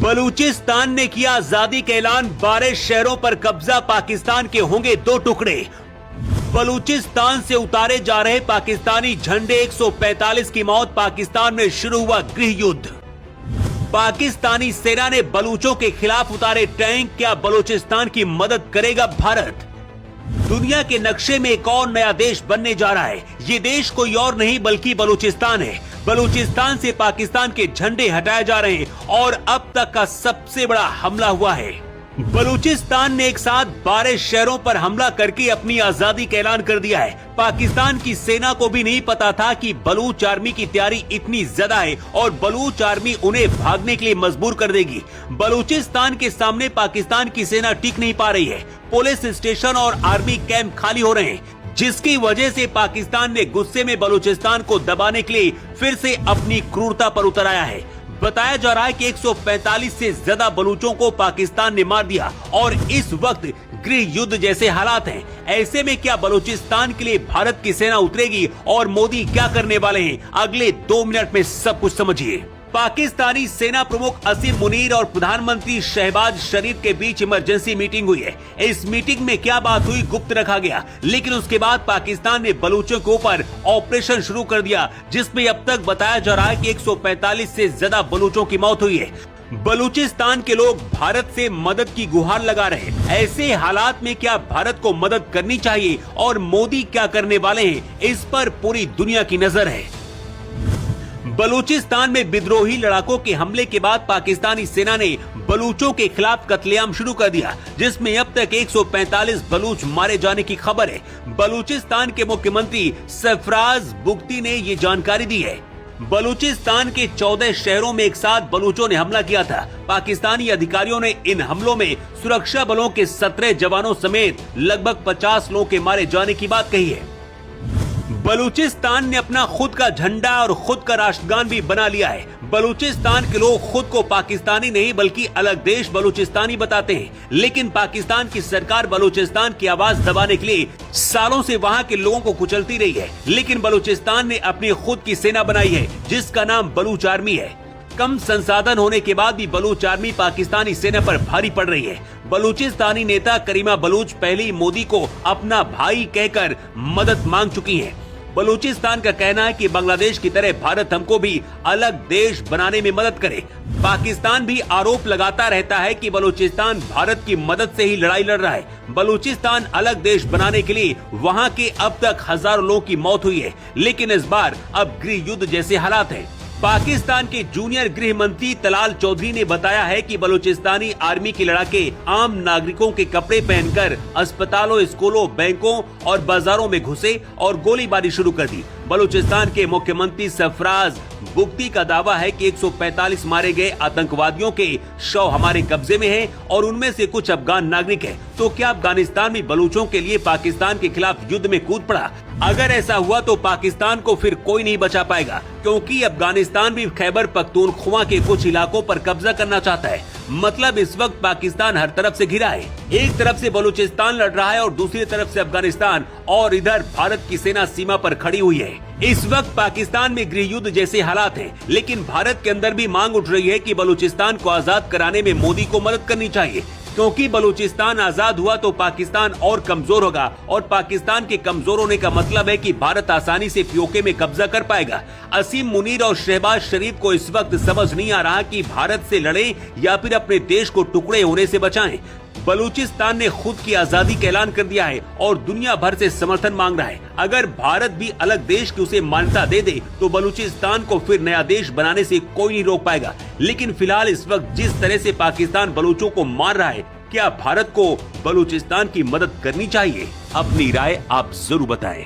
बलूचिस्तान ने किया आजादी का ऐलान, 12 शहरों पर कब्जा, पाकिस्तान के होंगे 2 टुकड़े। बलूचिस्तान से उतारे जा रहे पाकिस्तानी झंडे, 145 की मौत, पाकिस्तान में शुरू हुआ गृह युद्ध। पाकिस्तानी सेना ने बलूचों के खिलाफ उतारे टैंक, क्या बलूचिस्तान की मदद करेगा भारत? दुनिया के नक्शे में एक और नया देश बनने जा रहा है। ये देश कोई और नहीं बल्कि बलूचिस्तान है। बलूचिस्तान से पाकिस्तान के झंडे हटाए जा रहे हैं और अब तक का सबसे बड़ा हमला हुआ है। बलूचिस्तान ने एक साथ 12 शहरों पर हमला करके अपनी आजादी का ऐलान कर दिया है। पाकिस्तान की सेना को भी नहीं पता था कि बलूच आर्मी की तैयारी इतनी ज्यादा है और बलूच आर्मी उन्हें भागने के लिए मजबूर कर देगी। बलूचिस्तान के सामने पाकिस्तान की सेना टिक नहीं पा रही है। पुलिस स्टेशन और आर्मी कैंप खाली हो रहे हैं, जिसकी वजह से पाकिस्तान ने गुस्से में बलूचिस्तान को दबाने के लिए फिर से अपनी क्रूरता पर उतर आया है। बताया जा रहा है कि 145 से ज्यादा बलूचों को पाकिस्तान ने मार दिया और इस वक्त गृह युद्ध जैसे हालात हैं। ऐसे में क्या बलूचिस्तान के लिए भारत की सेना उतरेगी और मोदी क्या करने वाले हैं? अगले 2 मिनट में सब कुछ समझिए। पाकिस्तानी सेना प्रमुख असीम मुनीर और प्रधानमंत्री शहबाज शरीफ के बीच इमरजेंसी मीटिंग हुई है। इस मीटिंग में क्या बात हुई गुप्त रखा गया, लेकिन उसके बाद पाकिस्तान ने बलूचों के ऊपर ऑपरेशन शुरू कर दिया, जिसमें अब तक बताया जा रहा है कि 145 से ज्यादा बलूचों की मौत हुई है। बलूचिस्तान के लोग भारत से मदद की गुहार लगा रहे हैं। ऐसे हालात में क्या भारत को मदद करनी चाहिए और मोदी क्या करने वाले हैं, इस पर पूरी दुनिया की नजर है। बलूचिस्तान में विद्रोही लड़ाकों के हमले के बाद पाकिस्तानी सेना ने बलूचों के खिलाफ कत्लेआम शुरू कर दिया, जिसमें अब तक 145 बलूच मारे जाने की खबर है। बलूचिस्तान के मुख्यमंत्री सरफराज बुगटी ने ये जानकारी दी है। बलूचिस्तान के 14 शहरों में एक साथ बलूचों ने हमला किया था। पाकिस्तानी अधिकारियों ने इन हमलों में सुरक्षा बलों के 17 जवानों समेत लगभग 50 लोगों के मारे जाने की बात कही है। बलूचिस्तान ने अपना खुद का झंडा और खुद का राष्ट्रगान भी बना लिया है। बलूचिस्तान के लोग खुद को पाकिस्तानी नहीं बल्कि अलग देश बलूचिस्तानी बताते हैं, लेकिन पाकिस्तान की सरकार बलूचिस्तान की आवाज दबाने के लिए सालों से वहां के लोगों को कुचलती रही है। लेकिन बलूचिस्तान ने अपनी खुद की सेना बनाई है, जिसका नाम बलूच आर्मी है। कम संसाधन होने के बाद भी बलूच आर्मी पाकिस्तानी सेना पर भारी पड़ रही है। बलूचिस्तानी नेता करीमा बलूच पहले ही मोदी को अपना भाई कहकर मदद मांग चुकी हैं। बलूचिस्तान का कहना है कि बांग्लादेश की तरह भारत हमको भी अलग देश बनाने में मदद करे। पाकिस्तान भी आरोप लगाता रहता है कि बलूचिस्तान भारत की मदद से ही लड़ाई लड़ रहा है। बलूचिस्तान अलग देश बनाने के लिए वहां के अब तक हजारों लोगों की मौत हुई है, लेकिन इस बार अब गृह युद्ध जैसे हालात हैं। पाकिस्तान के जूनियर गृह मंत्री तलाल चौधरी ने बताया है कि बलूचिस्तानी आर्मी के लड़ाके आम नागरिकों के कपड़े पहनकर अस्पतालों, स्कूलों, बैंकों और बाजारों में घुसे और गोलीबारी शुरू कर दी। बलूचिस्तान के मुख्यमंत्री सरफराज बुगटी का दावा है कि 145 मारे गए आतंकवादियों के शव हमारे कब्जे में हैं और उनमें से कुछ अफगान नागरिक हैं। तो क्या अफगानिस्तान भी बलूचों के लिए पाकिस्तान के खिलाफ युद्ध में कूद पड़ा? अगर ऐसा हुआ तो पाकिस्तान को फिर कोई नहीं बचा पाएगा, क्योंकि अफगानिस्तान भी खैबर पख्तूनख्वा के कुछ इलाकों पर कब्जा करना चाहता है। मतलब इस वक्त पाकिस्तान हर तरफ से घिरा है। एक तरफ से बलूचिस्तान लड़ रहा है और दूसरी तरफ से अफगानिस्तान, और इधर भारत की सेना सीमा पर खड़ी हुई है। इस वक्त पाकिस्तान में गृह युद्ध जैसे हालात हैं, लेकिन भारत के अंदर भी मांग उठ रही है कि बलूचिस्तान को आजाद कराने में मोदी को मदद करनी चाहिए, क्योंकि बलूचिस्तान आजाद हुआ तो पाकिस्तान और कमजोर होगा और पाकिस्तान के कमजोर होने का मतलब है कि भारत आसानी से पीओके में कब्जा कर पाएगा। असीम मुनीर और शहबाज शरीफ को इस वक्त समझ नहीं आ रहा कि भारत से लड़े या फिर अपने देश को टुकड़े होने से बचाएं। बलूचिस्तान ने खुद की आजादी का ऐलान कर दिया है और दुनिया भर से समर्थन मांग रहा है। अगर भारत भी अलग देश की उसे मान्यता दे दे तो बलूचिस्तान को फिर नया देश बनाने से कोई नहीं रोक पाएगा। लेकिन फिलहाल इस वक्त जिस तरह से पाकिस्तान बलूचों को मार रहा है, क्या भारत को बलूचिस्तान की मदद करनी चाहिए? अपनी राय आप जरूर बताएं।